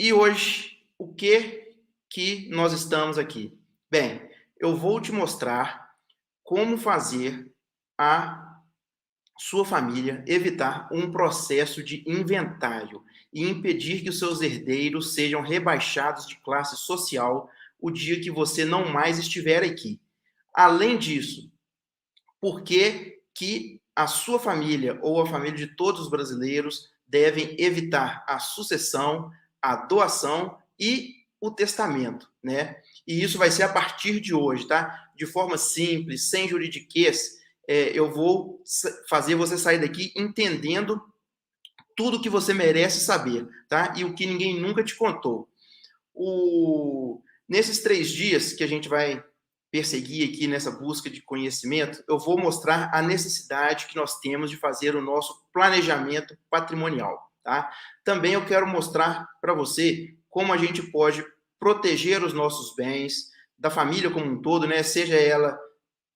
E hoje, o que nós estamos aqui? Bem, eu vou te mostrar como fazer a sua família evitar um processo de inventário e impedir que os seus herdeiros sejam rebaixados de classe social o dia que você não mais estiver aqui. Além disso, por que a sua família ou a família de todos os brasileiros devem evitar a sucessão, a doação e o testamento, né? E isso vai ser a partir de hoje, tá? De forma simples, sem juridiquês, eu vou fazer você sair daqui entendendo tudo que você merece saber, tá? E o que ninguém nunca te contou. Nesses 3 dias que a gente vai perseguir aqui nessa busca de conhecimento, eu vou mostrar a necessidade que nós temos de fazer o nosso planejamento patrimonial, tá? Também eu quero mostrar para você como a gente pode proteger os nossos bens, da família como um todo, né? Seja ela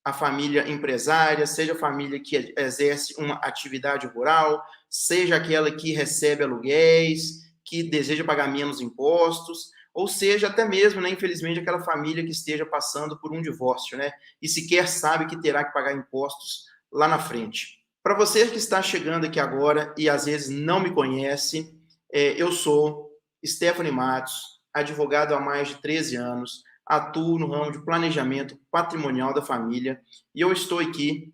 a família empresária, seja a família que exerce uma atividade rural, seja aquela que recebe aluguéis, que deseja pagar menos impostos, ou seja, até mesmo, né, infelizmente, aquela família que esteja passando por um divórcio, né, e sequer sabe que terá que pagar impostos lá na frente. Para você que está chegando aqui agora e às vezes não me conhece, eu sou Stephanie Matos, advogado há mais de 13 anos, atuo no ramo de planejamento patrimonial da família e eu estou aqui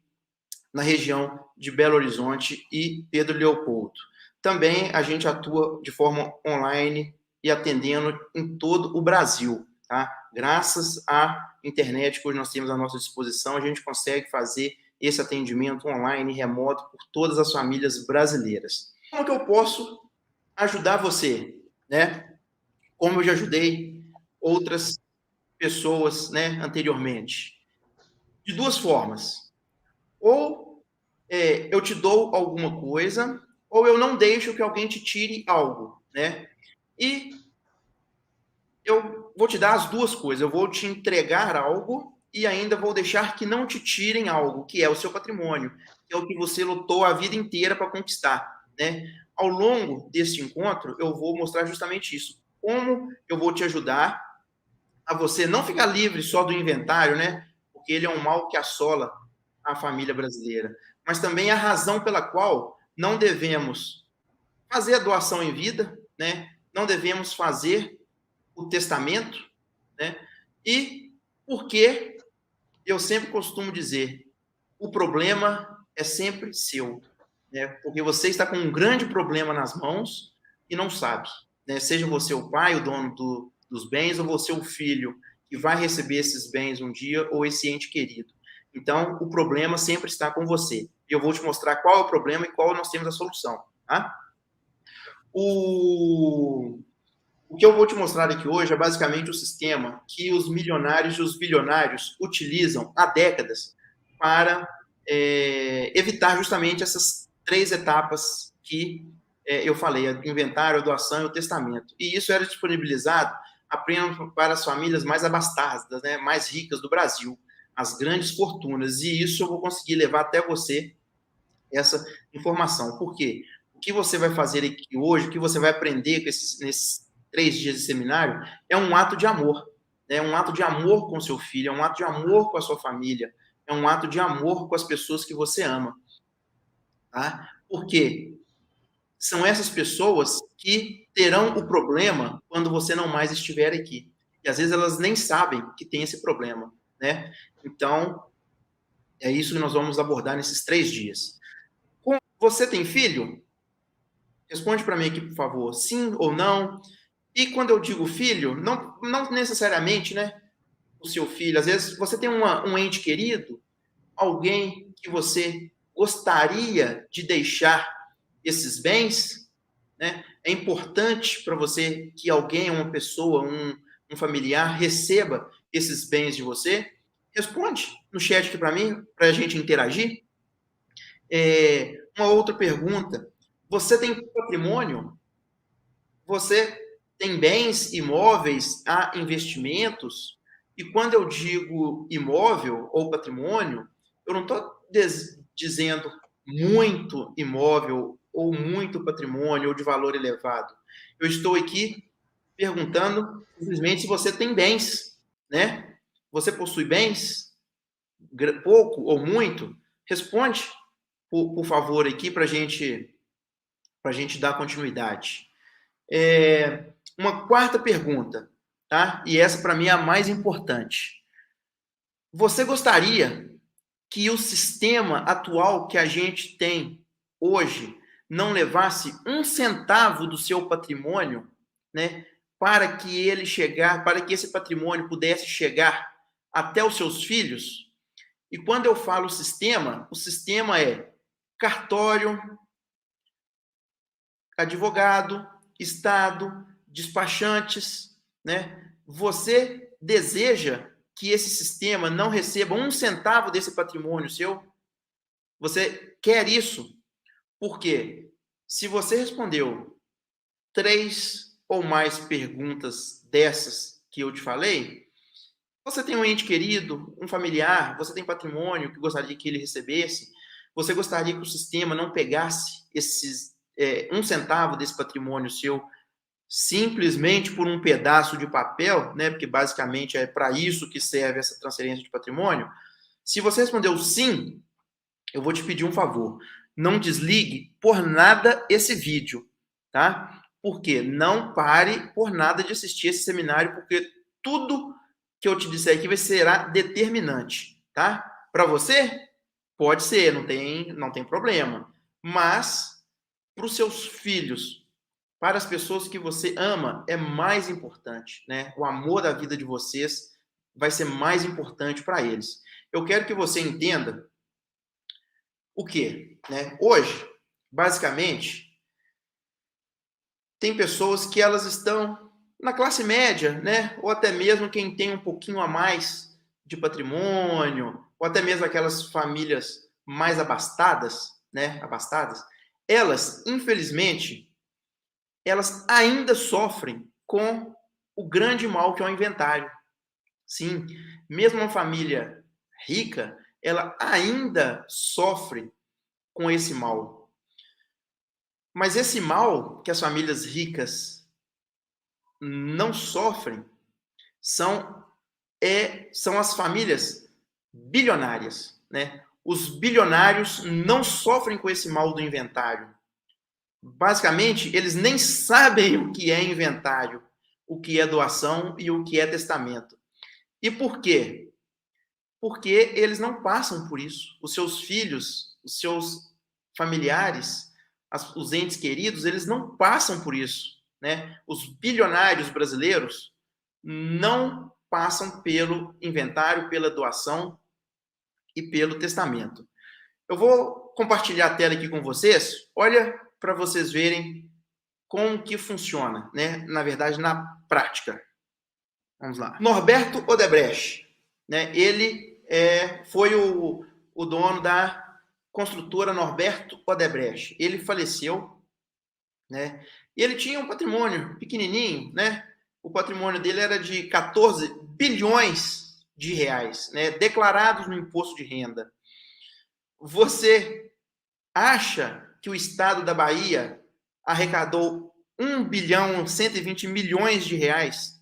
na região de Belo Horizonte e Pedro Leopoldo. Também a gente atua de forma online e atendendo em todo o Brasil, tá? Graças à internet que hoje nós temos à nossa disposição, a gente consegue fazer esse atendimento online remoto por todas as famílias brasileiras. Como que eu posso ajudar você, né? Como eu já ajudei outras pessoas, né, anteriormente. De duas formas. Ou eu te dou alguma coisa, ou eu não deixo que alguém te tire algo, né? E eu vou te dar as duas coisas. Eu vou te entregar algo e ainda vou deixar que não te tirem algo, que é o seu patrimônio, que é o que você lutou a vida inteira para conquistar, né? Ao longo deste encontro, eu vou mostrar justamente isso. Como eu vou te ajudar a você não ficar livre só do inventário, né? Porque ele é um mal que assola a família brasileira, mas também a razão pela qual não devemos fazer a doação em vida, né? Não devemos fazer o testamento, né? E porque eu sempre costumo dizer, o problema é sempre seu, né? Porque você está com um grande problema nas mãos e não sabe, né? Seja você o pai, o dono dos bens, ou você o filho que vai receber esses bens um dia, ou esse ente querido. Então, o problema sempre está com você. E eu vou te mostrar qual é o problema e qual nós temos a solução, tá? O que eu vou te mostrar aqui hoje é basicamente o sistema que os milionários e os bilionários utilizam há décadas para evitar justamente essas 3 etapas que eu falei, o inventário, a doação e o testamento. E isso era disponibilizado apenas para as famílias mais abastadas, né, mais ricas do Brasil, as grandes fortunas. E isso eu vou conseguir levar até você essa informação. Por quê? O que você vai fazer aqui hoje, o que você vai aprender nesses 3 dias de seminário, é um ato de amor. É um ato de amor com seu filho, é um ato de amor com a sua família, é um ato de amor com as pessoas que você ama. Tá? Por quê? São essas pessoas que terão o problema quando você não mais estiver aqui. E às vezes elas nem sabem que tem esse problema. Né? Então, é isso que nós vamos abordar nesses 3 dias. Você tem filho? Responde para mim aqui, por favor, sim ou não. E quando eu digo filho, não necessariamente, né, o seu filho. Às vezes você tem um ente querido, alguém que você gostaria de deixar esses bens, né? É importante para você que alguém, uma pessoa, um familiar receba esses bens de você. Responde no chat aqui para mim, para a gente interagir. Uma outra pergunta. Você tem patrimônio? Você tem bens imóveis a investimentos? E quando eu digo imóvel ou patrimônio, eu não estou dizendo muito imóvel ou muito patrimônio ou de valor elevado. Eu estou aqui perguntando simplesmente se você tem bens, né? Você possui bens, pouco ou muito? Responde, por favor, aqui para a gente dar continuidade. Uma quarta pergunta, tá? E essa para mim é a mais importante. Você gostaria que o sistema atual que a gente tem hoje não levasse um centavo do seu patrimônio, né, para que para que esse patrimônio pudesse chegar até os seus filhos? E quando eu falo sistema, o sistema é cartório, advogado, Estado, despachantes, né? Você deseja que esse sistema não receba um centavo desse patrimônio seu? Você quer isso? Porque se você respondeu 3 ou mais perguntas dessas que eu te falei, você tem um ente querido, um familiar, você tem patrimônio que gostaria que ele recebesse, você gostaria que o sistema não pegasse um centavo desse patrimônio seu simplesmente por um pedaço de papel, né? Porque basicamente é para isso que serve essa transferência de patrimônio. Se você respondeu sim, eu vou te pedir um favor. Não desligue por nada esse vídeo, tá? Porque não pare por nada de assistir esse seminário, porque tudo que eu te disser aqui será determinante, tá? Para você, pode ser, não tem problema. Mas para os seus filhos, para as pessoas que você ama, é mais importante, né? O amor da vida de vocês vai ser mais importante para eles. Eu quero que você entenda o quê? Né? Hoje, basicamente, tem pessoas que elas estão na classe média, né? Ou até mesmo quem tem um pouquinho a mais de patrimônio, ou até mesmo aquelas famílias mais abastadas, né? Abastadas, elas, infelizmente, elas ainda sofrem com o grande mal que é o inventário. Sim, mesmo uma família rica, ela ainda sofre com esse mal. Mas esse mal que as famílias ricas não sofrem são as famílias bilionárias, né? Os bilionários não sofrem com esse mal do inventário. Basicamente, eles nem sabem o que é inventário, o que é doação e o que é testamento. E por quê? Porque eles não passam por isso. Os seus filhos, os seus familiares, os entes queridos, eles não passam por isso, né? Os bilionários brasileiros não passam pelo inventário, pela doação e pelo testamento. Eu vou compartilhar a tela aqui com vocês. Olha para vocês verem como que funciona, né? Na verdade, na prática. Vamos lá. Norberto Odebrecht, né? Ele foi o dono da construtora Norberto Odebrecht. Ele faleceu, né? E ele tinha um patrimônio pequenininho, né? O patrimônio dele era de 14 bilhões de reais, né? Declarados no imposto de renda. Você acha que o estado da Bahia arrecadou 1 bilhão 120 milhões de reais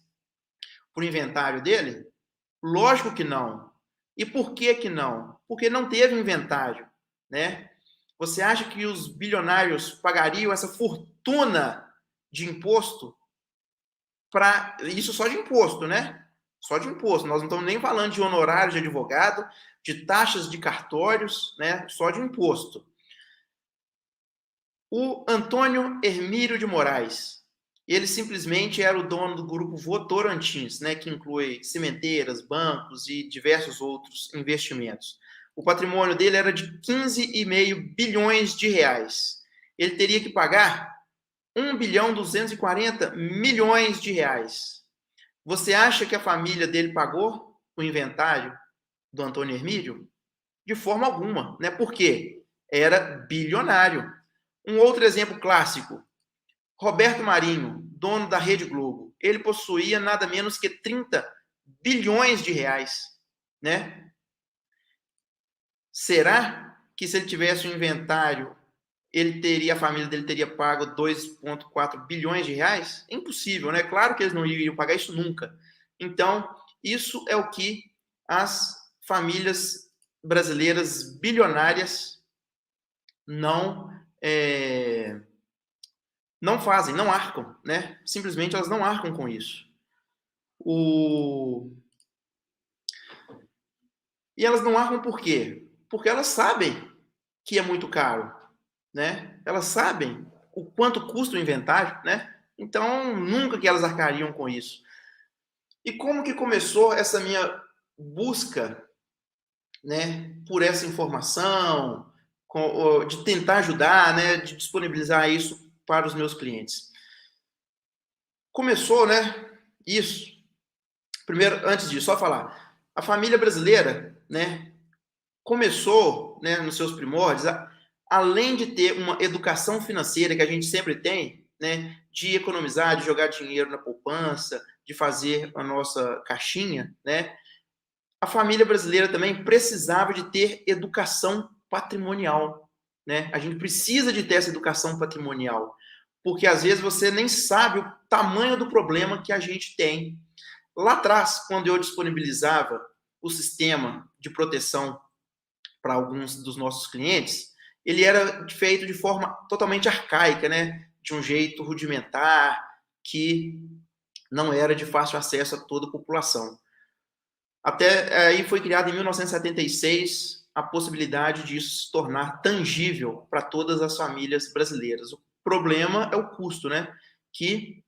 por inventário dele? Lógico que não. E por que que não? Porque não teve inventário, né? Você acha que os bilionários pagariam essa fortuna de imposto para isso só de imposto, né? Só de imposto. Nós não estamos nem falando de honorários de advogado, de taxas de cartórios, né? Só de imposto. O Antônio Hermílio de Moraes, ele simplesmente era o dono do grupo Votorantins, né, que inclui cimenteiras, bancos e diversos outros investimentos. O patrimônio dele era de 15,5 bilhões de reais. Ele teria que pagar 1 bilhão 240 milhões de reais. Você acha que a família dele pagou o inventário do Antônio Hermílio? De forma alguma, né? Por quê? Era bilionário. Um outro exemplo clássico, Roberto Marinho, dono da Rede Globo. Ele possuía nada menos que 30 bilhões de reais, né? Será que se ele tivesse um inventário a família dele teria pago 2,4 bilhões de reais? É impossível, né? Claro que eles não iriam pagar isso nunca. Então, isso é o que as famílias brasileiras bilionárias não não fazem, não arcam, né? Simplesmente elas não arcam com isso. E elas não arcam por quê? Porque elas sabem que é muito caro, né? Elas sabem o quanto custa o inventário, né? Então, nunca que elas arcariam com isso. E como que começou essa minha busca, né, por essa informação, de tentar ajudar, né, de disponibilizar isso para os meus clientes? Começou, né, isso. Primeiro, antes disso, só falar. A família brasileira, né, começou, né, nos seus primórdios, além de ter uma educação financeira que a gente sempre tem, né, de economizar, de jogar dinheiro na poupança, de fazer a nossa caixinha, né, a família brasileira também precisava de ter educação patrimonial, né? A gente precisa de ter essa educação patrimonial, porque às vezes você nem sabe o tamanho do problema que a gente tem. Lá atrás, quando eu disponibilizava o sistema de proteção para alguns dos nossos clientes, ele era feito de forma totalmente arcaica, né? De um jeito rudimentar, que não era de fácil acesso a toda a população. Até aí foi criado em 1976 a possibilidade disso se tornar tangível para todas as famílias brasileiras. O problema é o custo, né? Que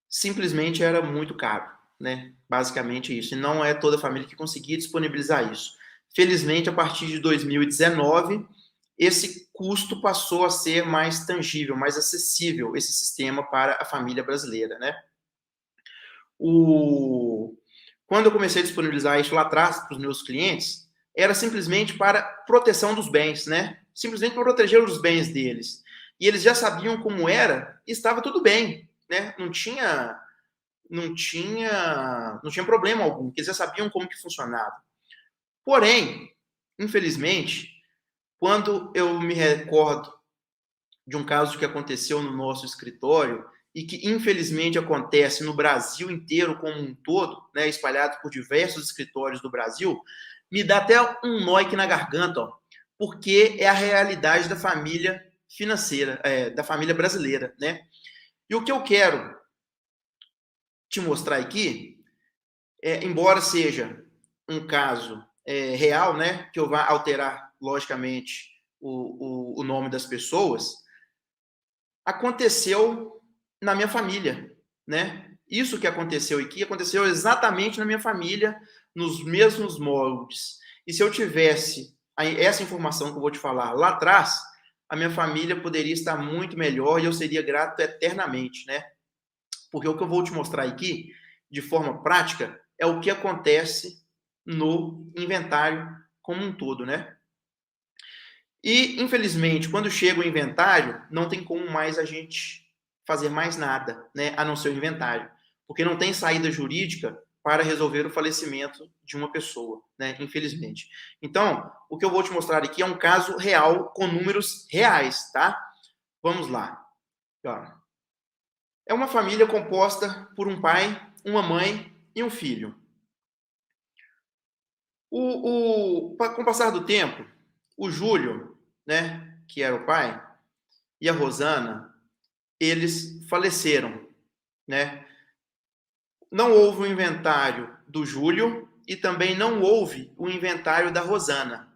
simplesmente era muito caro, né? Basicamente isso. E não é toda família que conseguia disponibilizar isso. Felizmente, a partir de 2019, esse custo passou a ser mais tangível, mais acessível, esse sistema para a família brasileira, né? Quando eu comecei a disponibilizar isso lá atrás para os meus clientes, era simplesmente para proteção dos bens, né? Simplesmente para proteger os bens deles. E eles já sabiam como era e estava tudo bem, né? Não tinha problema algum, porque eles já sabiam como que funcionava. Porém, infelizmente, quando eu me recordo de um caso que aconteceu no nosso escritório e que infelizmente acontece no Brasil inteiro como um todo, né, espalhado por diversos escritórios do Brasil, me dá até um nó aqui na garganta, ó, porque é a realidade da família financeira, da família brasileira, né? E o que eu quero te mostrar aqui, embora seja um caso real, né, que eu vá alterar, logicamente, o nome das pessoas, aconteceu na minha família, né? Isso que aconteceu aqui aconteceu exatamente na minha família, nos mesmos moldes. E se eu tivesse essa informação que eu vou te falar lá atrás, a minha família poderia estar muito melhor e eu seria grato eternamente, né? Porque o que eu vou te mostrar aqui, de forma prática, é o que acontece no inventário como um todo, né? E, infelizmente, quando chega o inventário, não tem como mais a gente fazer mais nada, né, a não ser o inventário, porque não tem saída jurídica para resolver o falecimento de uma pessoa, né, infelizmente. Então, o que eu vou te mostrar aqui é um caso real com números reais, tá? Vamos lá. É uma família composta por um pai, uma mãe e um filho. Com o passar do tempo, o Júlio, né, que era o pai, e a Rosana, eles faleceram, né? Não houve o inventário do Júlio e também não houve o inventário da Rosana.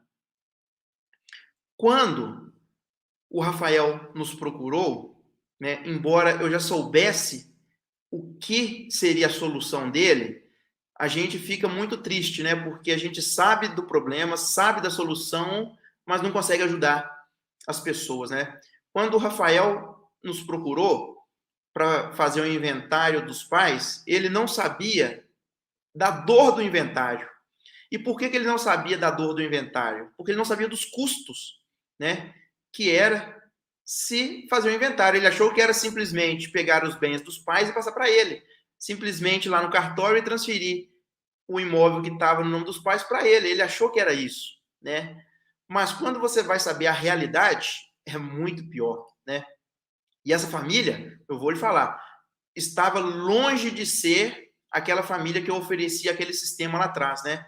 Quando o Rafael nos procurou, né, embora eu já soubesse o que seria a solução dele, a gente fica muito triste, né? Porque a gente sabe do problema, sabe da solução, mas não consegue ajudar as pessoas, né? Quando o Rafael nos procurou para fazer o inventário dos pais, ele não sabia da dor do inventário. E por que ele não sabia da dor do inventário? Porque ele não sabia dos custos, né? Que era se fazer o inventário. Ele achou que era simplesmente pegar os bens dos pais e passar para ele. Simplesmente lá no cartório e transferir o imóvel que estava no nome dos pais para ele. Ele achou que era isso, né? Mas quando você vai saber a realidade, é muito pior, né? E essa família, eu vou lhe falar, estava longe de ser aquela família que eu oferecia aquele sistema lá atrás, né?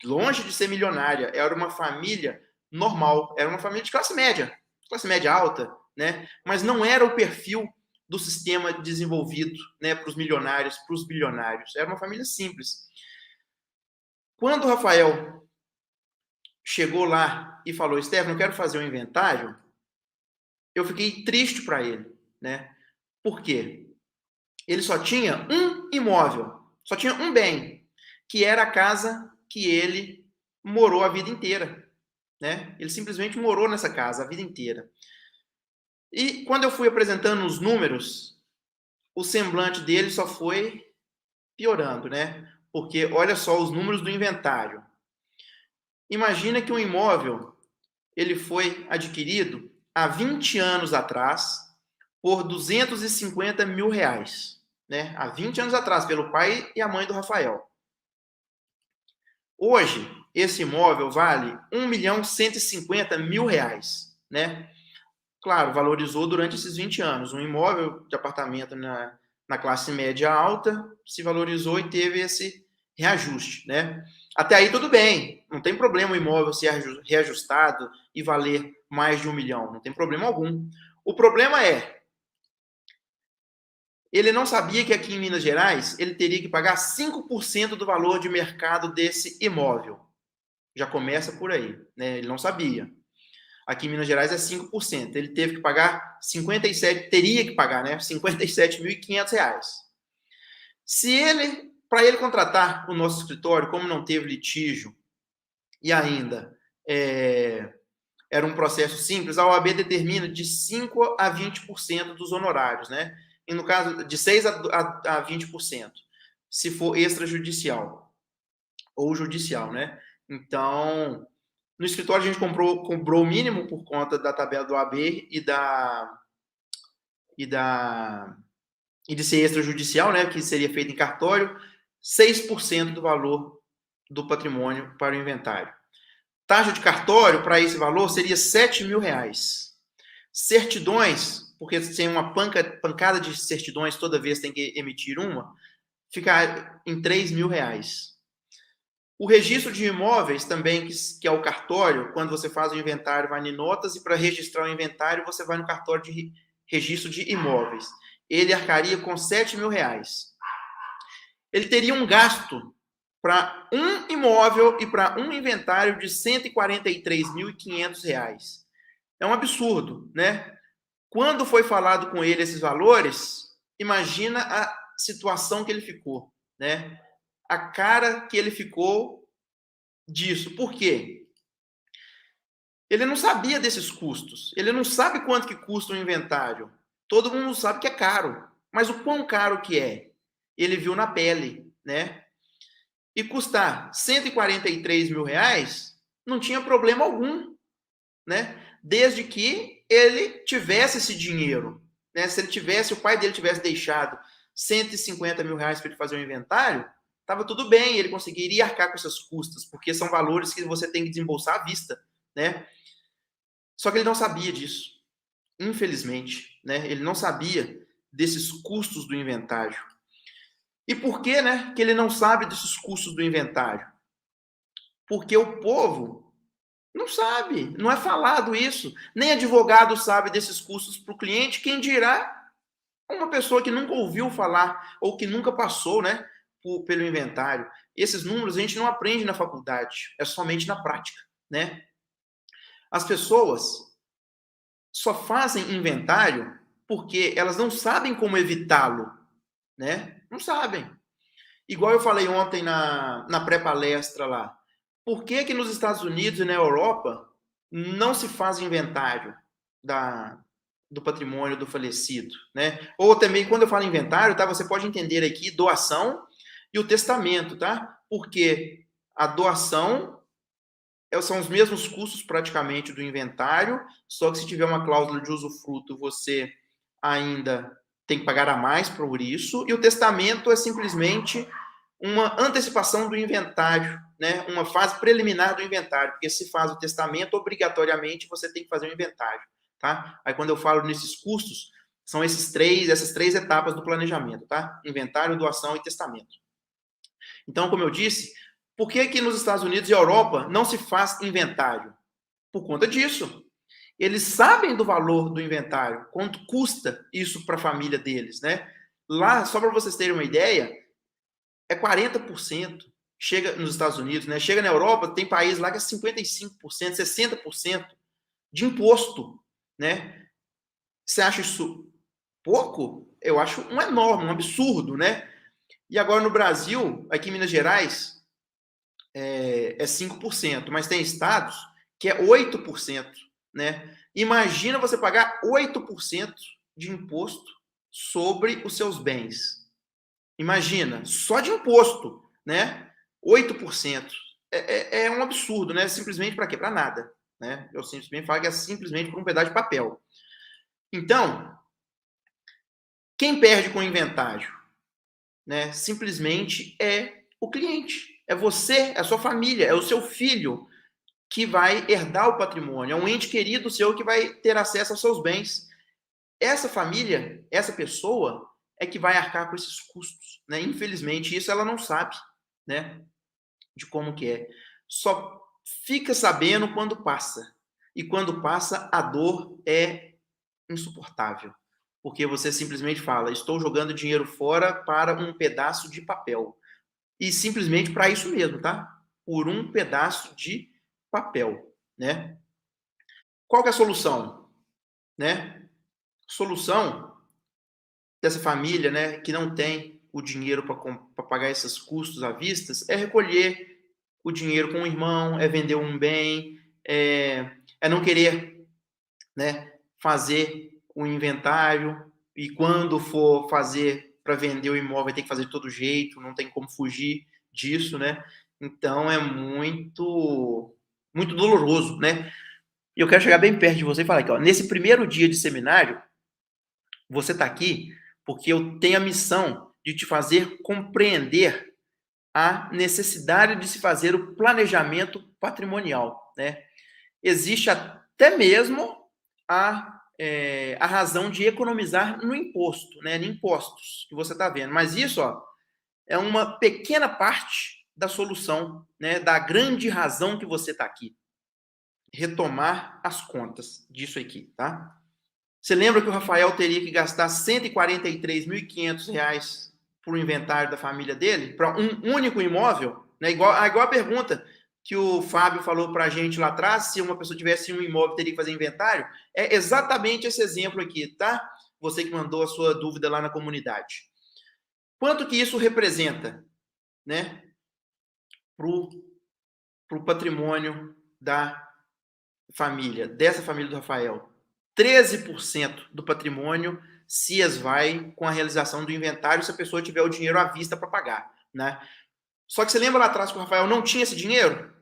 Longe de ser milionária, era uma família normal, era uma família de classe média alta, né? Mas não era o perfil do sistema desenvolvido, né, para os milionários, para os bilionários. Era uma família simples. Quando o Rafael chegou lá e falou, Stefano, eu quero fazer um inventário, eu fiquei triste para ele, né? Por quê? Ele só tinha um imóvel, só tinha um bem, que era a casa que ele morou a vida inteira, né? Ele simplesmente morou nessa casa a vida inteira. E quando eu fui apresentando os números, o semblante dele só foi piorando, né? Porque olha só os números do inventário. Imagina que um imóvel ele foi adquirido há 20 anos atrás por 250 mil reais, né? Há 20 anos atrás, pelo pai e a mãe do Rafael. Hoje, esse imóvel vale 1.150.000 reais, né? Claro, valorizou durante esses 20 anos. Um imóvel de apartamento na classe média alta se valorizou e teve esse reajuste, né? Até aí tudo bem, não tem problema o imóvel ser reajustado e valer mais de 1 milhão, não tem problema algum. O problema é, ele não sabia que aqui em Minas Gerais ele teria que pagar 5% do valor de mercado desse imóvel. Já começa por aí, né? Ele não sabia. Aqui em Minas Gerais é 5%. Ele teve que pagar 57, teria que pagar, né? R$ 57.500. Se ele, para ele contratar o nosso escritório, como não teve litígio e ainda era um processo simples, a OAB determina de 5 a 20% dos honorários, né? E no caso, de 6 a 20%, se for extrajudicial ou judicial, né? Então, no escritório a gente cobrou o mínimo por conta da tabela do AB e de ser extrajudicial, né, que seria feito em cartório, 6% do valor do patrimônio para o inventário. Taxa de cartório para esse valor seria R$ 7.000. Certidões, porque tem uma pancada de certidões toda vez tem que emitir uma, fica em R$ 3.000. O registro de imóveis também, que é o cartório, quando você faz o inventário, vai em notas, e para registrar o inventário, você vai no cartório de registro de imóveis. Ele arcaria com R$ 7.000. Ele teria um gasto para um imóvel e para um inventário de R$ 143.500. É um absurdo, né? Quando foi falado com ele esses valores, imagina a situação que ele ficou, né? A cara que ele ficou disso. Por quê? Ele não sabia desses custos. Ele não sabe quanto que custa um inventário. Todo mundo sabe que é caro. Mas o quão caro que é? Ele viu na pele, né? E custar R$ 143.000 não tinha problema algum, né? Desde que ele tivesse esse dinheiro, né? Se ele tivesse, o pai dele tivesse deixado R$ 150.000 para ele fazer o inventário, estava tudo bem, ele conseguiria arcar com essas custas, porque são valores que você tem que desembolsar à vista, né? Só que ele não sabia disso, infelizmente, né? Ele não sabia desses custos do inventário. E por que, né, que ele não sabe desses custos do inventário? Porque o povo não sabe, não é falado isso. Nem advogado sabe desses custos para o cliente, quem dirá uma pessoa que nunca ouviu falar ou que nunca passou, né, pelo inventário. Esses números a gente não aprende na faculdade, é somente na prática, né? As pessoas só fazem inventário porque elas não sabem como evitá-lo, né? Não sabem. Igual eu falei ontem na pré-palestra lá. Por que que nos Estados Unidos e na Europa não se faz inventário do patrimônio do falecido, né? Ou também, quando eu falo inventário, tá? Você pode entender aqui doação e o testamento, tá? Porque a doação são os mesmos custos praticamente do inventário, só que se tiver uma cláusula de usufruto, você ainda tem que pagar a mais por isso, e o testamento é simplesmente uma antecipação do inventário, né? Uma fase preliminar do inventário, porque se faz o testamento, obrigatoriamente você tem que fazer o inventário, tá? Aí quando eu falo nesses custos, são essas três etapas do planejamento, tá? Inventário, doação e testamento. Então, como eu disse, por que aqui nos Estados Unidos e Europa não se faz inventário? Por conta disso. Eles sabem do valor do inventário, quanto custa isso para a família deles, né? Lá, só para vocês terem uma ideia, é 40%. Chega nos Estados Unidos, né? Chega na Europa, tem país lá que é 55%, 60% de imposto, né? Você acha isso pouco? Eu acho um enorme, um absurdo, né? E agora no Brasil, aqui em Minas Gerais, é 5%, mas tem estados que é 8%, né? Imagina você pagar 8% de imposto sobre os seus bens. Imagina, só de imposto, né? 8%. É um absurdo, né? Simplesmente para quê? Para nada, né? Eu simplesmente falo que é simplesmente por um pedaço de papel. Então, quem perde com o inventário, né? Simplesmente é o cliente. É você, é a sua família, é o seu filho que vai herdar o patrimônio. É um ente querido seu que vai ter acesso aos seus bens. Essa família, essa pessoa, é que vai arcar com esses custos, né? Infelizmente, isso ela não sabe, né? De como que é. Só fica sabendo quando passa. E quando passa, a dor é insuportável. Porque você simplesmente fala, estou jogando dinheiro fora para um pedaço de papel. E simplesmente para isso mesmo, tá? Por um pedaço de papel, né? Qual que é a solução, né? Solução dessa família, né, que não tem o dinheiro para pagar esses custos à vista, é recolher o dinheiro com o irmão, é vender um bem, é não querer, né, fazer o inventário e quando for fazer para vender o imóvel vai ter que fazer de todo jeito, não tem como fugir disso, né? Então é muito doloroso, né? E eu quero chegar bem perto de você e falar aqui, ó, nesse primeiro dia de seminário, você está aqui porque eu tenho a missão de te fazer compreender a necessidade de se fazer o planejamento patrimonial, né? Existe até mesmo a razão de economizar no imposto, né? Em impostos que você está vendo. Mas isso, ó, é uma pequena parte da solução, né? Da grande razão que você está aqui. Retomar as contas disso aqui, tá? Você lembra que o Rafael teria que gastar R$ 143.500 para o inventário da família dele? Para um único imóvel? Né? Igual a pergunta que o Fábio falou para a gente lá atrás, se uma pessoa tivesse um imóvel, teria que fazer inventário? É exatamente esse exemplo aqui, tá? Você que mandou a sua dúvida lá na comunidade. Quanto que isso representa, né? Para o patrimônio da família, dessa família do Rafael? 13% do patrimônio se esvai com a realização do inventário se a pessoa tiver o dinheiro à vista para pagar, né? Só que você lembra lá atrás que o Rafael não tinha esse dinheiro?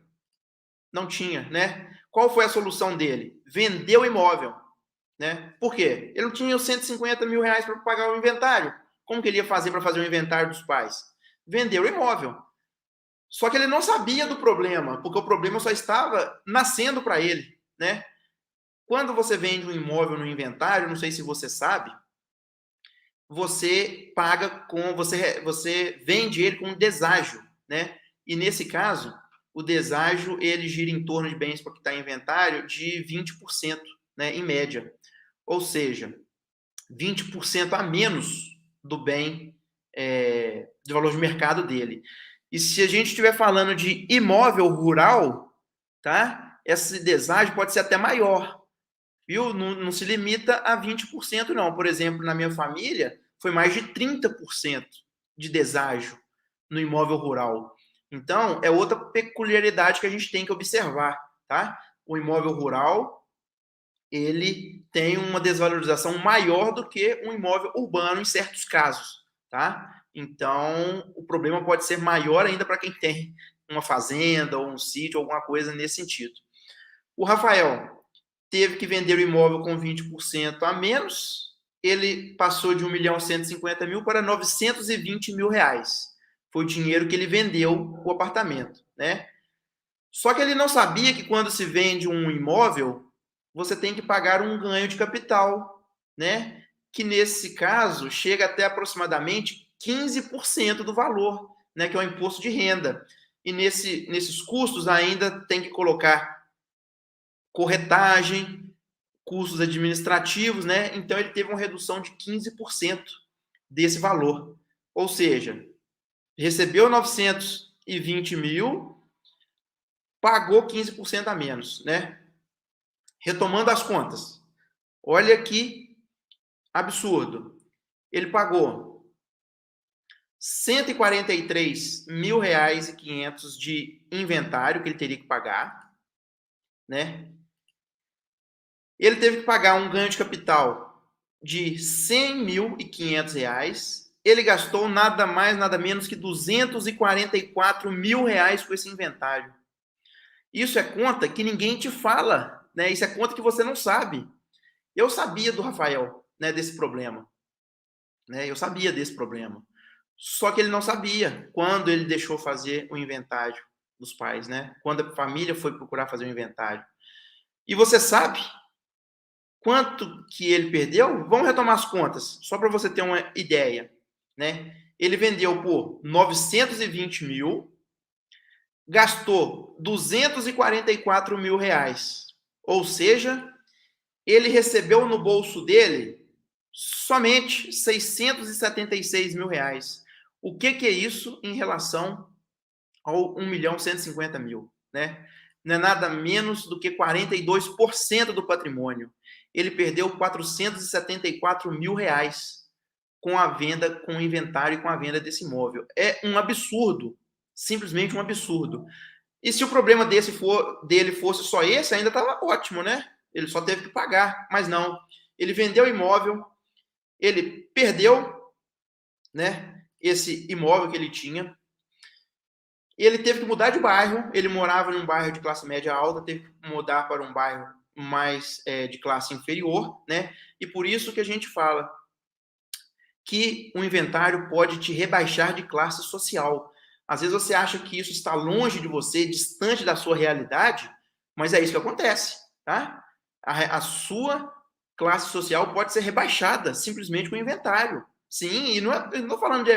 Não tinha, né? Qual foi a solução dele? Vender o imóvel, né? Por quê? Ele não tinha os R$ 150.000 para pagar o inventário. Como que ele ia fazer para fazer o inventário dos pais? Vendeu o imóvel. Só que ele não sabia do problema, porque o problema só estava nascendo para ele, né? Quando você vende um imóvel no inventário, não sei se você sabe, você paga com você vende ele com um deságio, né? E nesse caso, o deságio ele gira em torno de bens para que está em inventário de 20%, né, em média. Ou seja, 20% a menos do bem de valor de mercado dele. E se a gente estiver falando de imóvel rural, tá? Esse deságio pode ser até maior, viu? Não se limita a 20%, não. Por exemplo, na minha família, foi mais de 30% de deságio no imóvel rural. Então, é outra peculiaridade que a gente tem que observar, tá? O imóvel rural, ele tem uma desvalorização maior do que um imóvel urbano em certos casos, tá? Então, o problema pode ser maior ainda para quem tem uma fazenda ou um sítio, alguma coisa nesse sentido. O Rafael teve que vender o imóvel com 20% a menos, ele passou de 1.150.000 para R$ 920.000. Foi o dinheiro que ele vendeu o apartamento, né? Só que ele não sabia que quando se vende um imóvel, você tem que pagar um ganho de capital, né? Que nesse caso chega até aproximadamente 15% do valor, né? Que é o imposto de renda. E nesses custos ainda tem que colocar corretagem, custos administrativos, né? Então ele teve uma redução de 15% desse valor. Ou seja, recebeu 920 mil, pagou 15% a menos, né? Retomando as contas, olha que absurdo. Ele pagou R$ 143.500 de inventário que ele teria que pagar, né? Ele teve que pagar um ganho de capital de R$ 100.500. Ele gastou nada mais, nada menos que R$ 244.000 com esse inventário. Isso é conta que ninguém te fala, né? Isso é conta que você não sabe. Eu sabia do Rafael, né, desse problema, né? Eu sabia desse problema. Só que ele não sabia quando ele deixou fazer o inventário dos pais, né? Quando a família foi procurar fazer o inventário. E você sabe quanto que ele perdeu? Vamos retomar as contas, só para você ter uma ideia, né? Ele vendeu por 920 mil, gastou R$ 244.000. Ou seja, ele recebeu no bolso dele somente R$ 676.000. O que é isso em relação ao 1.150.000, né? Não é nada menos do que 42% do patrimônio. Ele perdeu R$ 474.000 com a venda, com o inventário e com a venda desse imóvel. É um absurdo, simplesmente um absurdo. E se o problema dele fosse só esse, ainda estava ótimo, né? Ele só teve que pagar, mas não. Ele vendeu o imóvel, ele perdeu, né, esse imóvel que ele tinha. Ele teve que mudar de bairro. Ele morava num bairro de classe média alta, teve que mudar para um bairro mais de classe inferior, né? E por isso que a gente fala que o inventário pode te rebaixar de classe social. Às vezes você acha que isso está longe de você, distante da sua realidade, mas é isso que acontece, tá? A sua classe social pode ser rebaixada simplesmente com o inventário. Sim, e não estou falando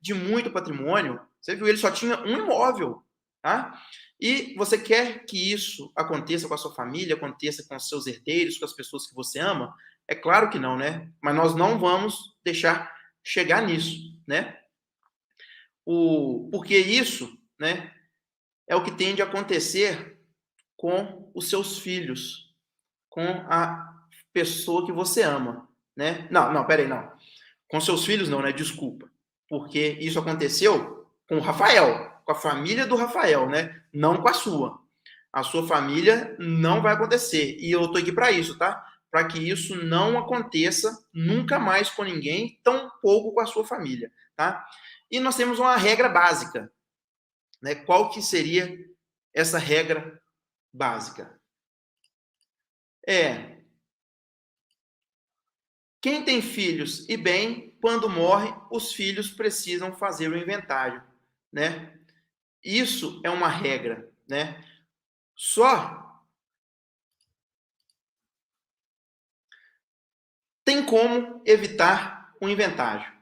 de muito patrimônio. Você viu, ele só tinha um imóvel, tá? E você quer que isso aconteça com a sua família, aconteça com os seus herdeiros, com as pessoas que você ama? É claro que não, né? Mas nós não vamos deixar chegar nisso, né? Porque isso, né, é o que tende a acontecer com os seus filhos, com a pessoa que você ama, né? Não, peraí, não. Com seus filhos não, né? Desculpa. Porque isso aconteceu com o Rafael, com a família do Rafael, né? Não com a sua. A sua família não vai acontecer. E eu tô aqui para isso, tá? Para que isso não aconteça nunca mais com ninguém, tão pouco com a sua família, tá? E nós temos uma regra básica, né? Qual que seria essa regra básica? Quem tem filhos e bem, quando morre, os filhos precisam fazer o inventário, né? Isso é uma regra, né? Só tem como evitar o inventário,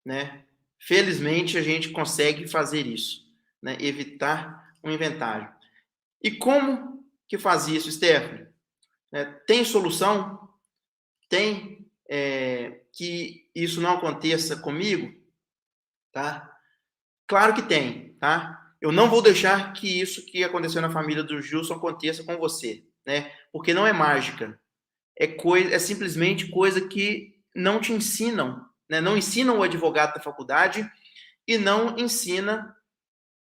né? Felizmente a gente consegue fazer isso, né? Evitar o inventário. E como que faz isso, Stephanie? Tem solução? Tem que isso não aconteça comigo? Tá? Claro que tem, tá? Eu não vou deixar que isso que aconteceu na família do Gilson aconteça com você, né? Porque não é mágica. É simplesmente coisa que não te ensinam, né? Não ensinam o advogado da faculdade e não ensina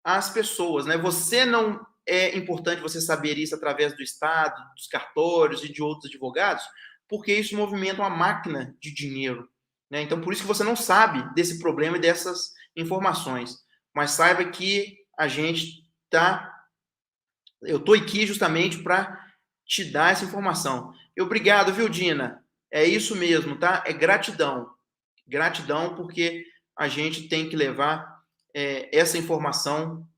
as pessoas, né? Você não é importante você saber isso através do Estado, dos cartórios e de outros advogados, porque isso movimenta uma máquina de dinheiro, né? Então, por isso que você não sabe desse problema e dessas informações. Mas saiba que a gente tá, eu tô aqui justamente para te dar essa informação. E obrigado, viu, Dina? É isso mesmo, tá? É gratidão. Gratidão porque a gente tem que levar essa informação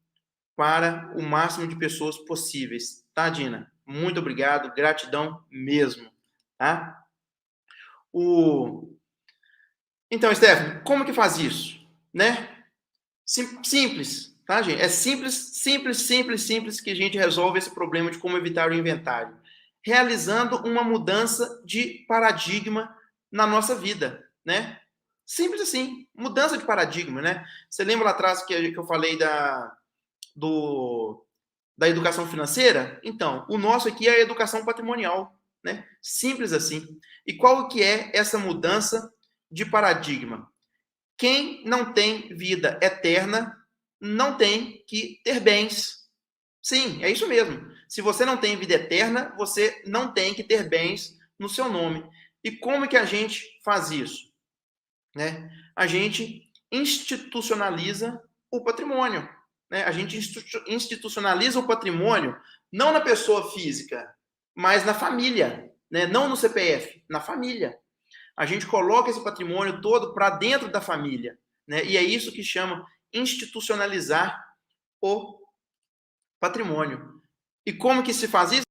para o máximo de pessoas possíveis. Tá, Dina? Muito obrigado, gratidão mesmo. Tá? Então, Stephanie, como que faz isso? Né? Simples, tá, gente? É simples que a gente resolve esse problema de como evitar o inventário. Realizando uma mudança de paradigma na nossa vida, né? Simples assim, mudança de paradigma, né? Você lembra lá atrás que eu falei da educação financeira? Então, o nosso aqui é a educação patrimonial, né? Simples assim. E qual que é essa mudança de paradigma? Quem não tem vida eterna não tem que ter bens. Sim, é isso mesmo. Se você não tem vida eterna, você não tem que ter bens no seu nome. E como que a gente faz isso? Né? A gente institucionaliza o patrimônio. Né? A gente institucionaliza o patrimônio não na pessoa física, mas na família. Né? Não no CPF, na família. A gente coloca esse patrimônio todo para dentro da família. Né? E é isso que chama institucionalizar o patrimônio. E como que se faz isso?